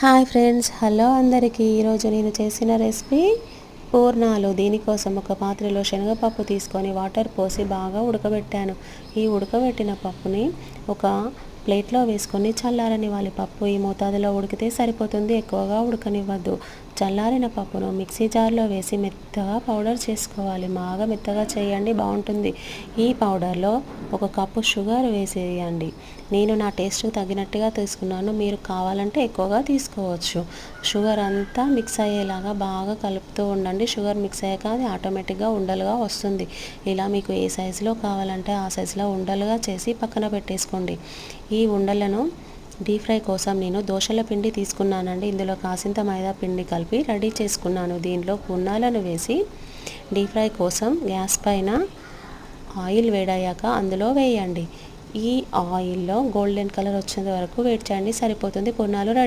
Hi friends, hello అందరికీ. ఈరోజు నేను చేసిన రెసిపీ పూర్ణాలు. దీనికోసం ఒక పాత్రలో శనగపప్పు తీసుకొని వాటర్ పోసి బాగా ఉడకబెట్టాను. ఈ ఉడకబెట్టిన పప్పుని ఒక ప్లేట్లో వేసుకొని చల్లారనివ్వాలి. పప్పు ఈ మోతాదులో ఉడికితే సరిపోతుంది, ఎక్కువగా ఉడకనివ్వద్దు. చల్లారిన పప్పును మిక్సీ జార్లో వేసి మెత్తగా పౌడర్ చేసుకోవాలి. బాగా మెత్తగా చేయండి, బాగుంటుంది. ఈ పౌడర్లో ఒక కప్పు షుగర్ వేసేయండి. నేను నా టేస్ట్కి తగినట్టుగా తీసుకున్నాను, మీరు కావాలంటే ఎక్కువగా తీసుకోవచ్చు. షుగర్ అంతా మిక్స్ అయ్యేలాగా బాగా కలుపుతూ ఉండండి. షుగర్ మిక్స్ అయ్యాక అది ఆటోమేటిక్గా ఉండలుగా వస్తుంది. ఇలా మీకు ఏ సైజులో కావాలంటే ఆ సైజులో ఉండలుగా చేసి పక్కన పెట్టేసుకోండి. ఈ ఉండలను డీప్ ఫ్రై కోసం నేను దోశల పిండి తీసుకున్నానండి. ఇందులో కాసింత మైదా పిండి కలిపి రెడీ చేసుకున్నాను. దీంట్లో పూర్ణాలను వేసి డీప్ ఫ్రై కోసం గ్యాస్ పైన ఆయిల్ వేడయ్యాక అందులో వేయండి. ఈ ఆయిల్లో గోల్డెన్ కలర్ వచ్చేంత వరకు వేడి చేయండి, సరిపోతుంది. పూర్ణాలు రెడీ.